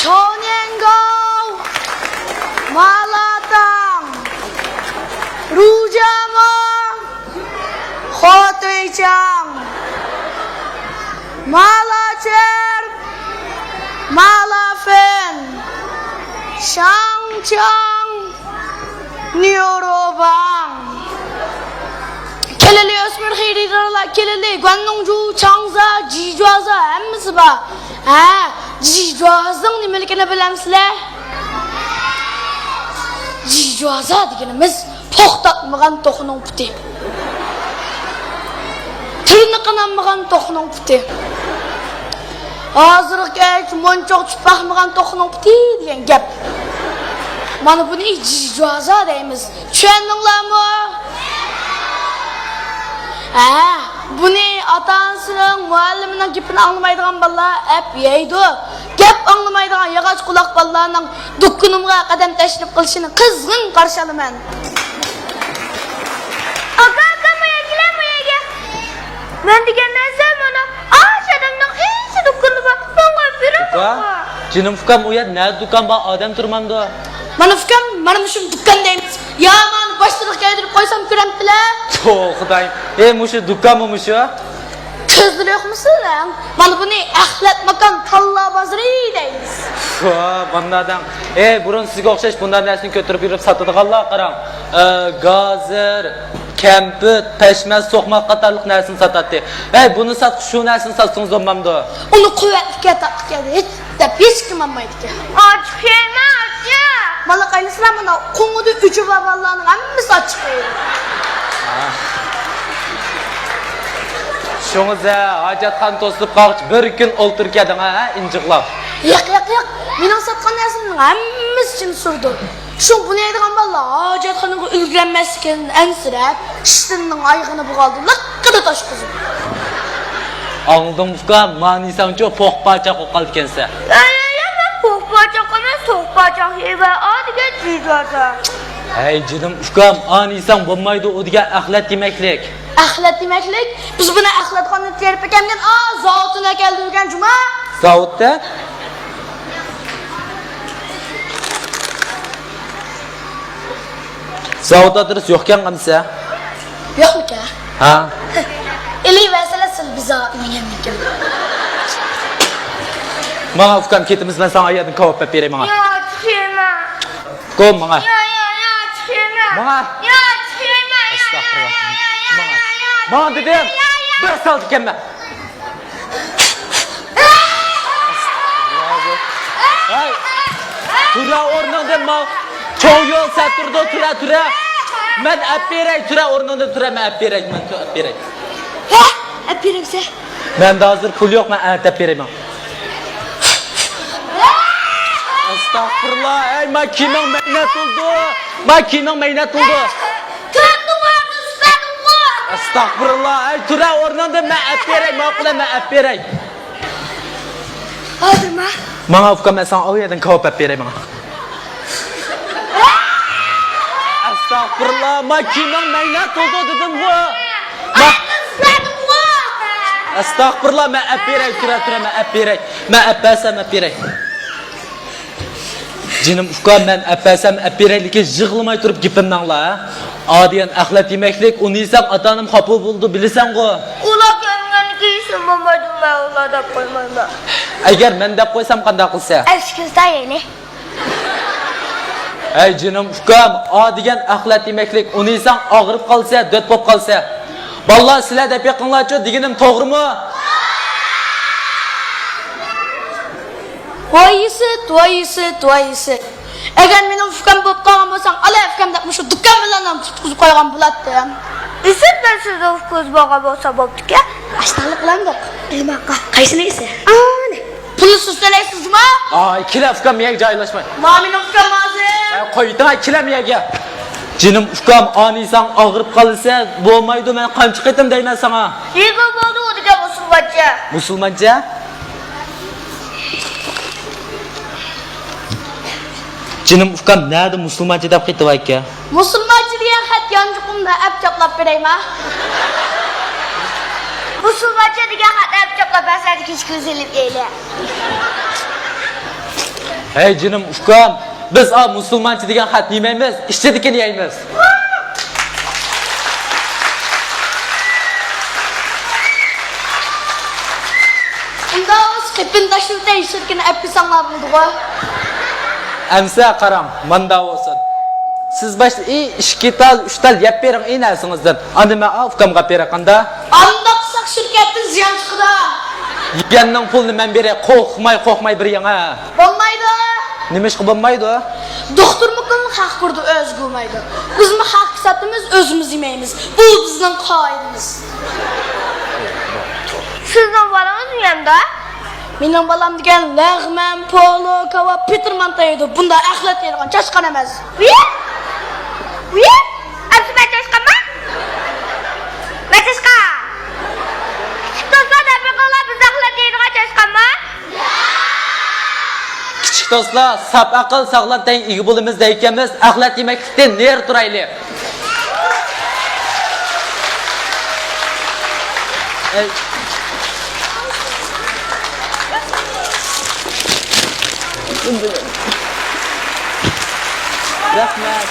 천연고 마라탕 루장어 호들장 마라젤 마라펜 샹청 뉴로방 kelele Osman Khayri'ler kelele Guangdongju Changsa Jijwaza hammasi bor. Ha, Jijwazning nimaligini bilamsizlar? Jijwaza deganimiz to'xtatmagan to'qning puti. Tilni qanamagan to'qning puti. Hozirgacha monchoq chiqmagan to'qning puti degan gap. Mana buni Jijwaza deymiz. Tushundinglarmi? Buni ota-onasining, muallimining gapini anglamaydigan bolalar hep yeydi. Gap anglamaydigan yog'och quloq bolalarning dukkanimga qadam tashlab qilishini qizg'in qarshi olaman. Aka, moyaga. Men degan narsa mana odamning esi dukkani bor. Menga beraman. Jinim fukam u yer ne dukkan bor, odam turmamdi. Mana fukam, mana shu dukkan deymiz. Ya men boshliq keltirib qo'ysam ko'ramdilar. Xudoyim. Mushu dukkanmi mushu? Ko'zlar yo'qmisizlar? Mana buni axlat makon talla bozori deymiz. Bunlardan burun sizga o'xshash bundan narsani ko'tarib yurib sotadiganlar qarang. Gazir, kamput, pashmas, so'qmoq qatorliq narsani sotadi. Buni sotib shu narsani sotsangiz bo'lmamdi. Uni quvvatga taqadi. Hech kim olmaydi. Ochiqma. Mana qaynasizlar mana qo'ng'ida uchi babalarning hammasi ochiq qo'ydi. Şoňuza hajatxon to'sib qolch bir kun o'ltirgading injiqlab. Yo'q. Mening sotgan narsamning hammasi chin surdi. Shu buni aytgan bolalar hojatxonaga ulgurmaslikdan ansirab, ishlarning oyog'ini bug'oldi. Liqqida toshqizib. Anladım fukam, manisancho po'qpacha qo'qal ekansa. To'xpacha eva odiga jiyjada. Jinim fukam, anisan bo'lmaydi, u degan axlat yemaklik. Axlat demaklik, biz buni axlatxona terib ekangan, zavotuna keldirgan juma. Zavodda? Zavod adresi yo'qkan qamsa? Yo'qmi-ka? Ha. Eli vasalasıl biza menga. Mana fukam ketimiz, men sana ayadın kavab berayman. Yo, chiqma. Qo'y mana. Yo, chiqma. Mana. Yo, chiqma. Astagfirullah. Mana dedim. Bir saldı ekanman. Hay. Tura o'rnidan ma. Cho'ng yo'l saturda tura. Men olib beray, tura o'rnidan tura, men olib beray, men olib beray. Ha? Olib beringsa. Menda hozir pul yo'q, men olib berayman. Astagfirullah, makinang mehnat oldu. Astagfirullah, tura o'rnidan men olib beray, ma'qulan men olib beray. Hozirmi? Mana fukam, men sana oyadın kavab berayman. Astagfirullah, makinang mehnat oldu dedim bu. Astagfirullah, men olib beray, tura, men olib beray. Men olib beray. Jinim fukam, men olib beray, lekin yig'lamay turib gapimni angla. Adiyan axlat yemaklik, uni yesam ota-onam xafa bo'ldi, bilasan-ku. Ular kelgani kiysin bo'lmaydi, men ular deb qo'ymayman. Agar men deb qo'ysam qanday qilsa? Eskizda yeni. Jinim fukam, adigan axlat yemaklik, uni yesam og'rib qolsa, dod bo'lib qolsa. Vallah sizlar deb yaqinlarcha deganim to'g'rimi? Voyisi. Agar mening fukam bo'lib qolgan bo'lsang, ala fukam deb shu dukkan bilan ham tutqizib qo'ygan bo'ladi. Isib ben sizni ko'z boqa bo'lsa bo'pti-ku. Ashtanlik qilamdi. Ilmoqqa. Qaysini esa? Ana. Pulsiz to'laysizmi? Ikkila fukam miyag joylashmay. Mening fukam hozir. Qo'ydim, ikkila miyaga. Jinim fukam, anisan og'rib qolsa, bo'lmaydi, men qancha qaytim deyman sana. Nega bo'ldi u degan musulmoncha? Musulmoncha? Jinim fukam, nerede musulmoncha deb qaytib aka? Musulmoncha degan xat yonjiqimda abchaplab berayman. Musulmoncha degan xat abchaplab bersangiz hech ko'zilib eyle. Hey canım ufkam, biz musulmoncha degan xat yemaymiz, ishchidikini yeymiz. Unda skipin taşıvda işirken episanlar buldu. Amsa qaram, manda olsun. Siz başta 2 tal, 3 tal yap bering narsingizdan. Endi men ufkamga beraqanda. Andaqsak şirketin ziyan çıkıda. Yeganning pulni men beray, qo'rqmay bering ha. Olmaydı. Nima ish qilib bo'lmaydi? Doktor mukunun haq kurdu öz qılmaydı. Bizim haq satımız özümüz yemeyimiz. Bu bizden kaidimiz. Sizin balanız mı yanında? Mening balam degan lag'man, polo, kava, Peterman taydı. Bunda axlat yeydigan chaşqan emas. Uy? Amsi ben çalışkan mı? Ben çalışkan. Çıktosa da bir kola biz aklat yediğine çalışkan mı? Kichik do'stlar, sap aql sog'lom teng ega bo'limiz ekanmiz, axlat yemaklikdan ner turaylik. Rahmat.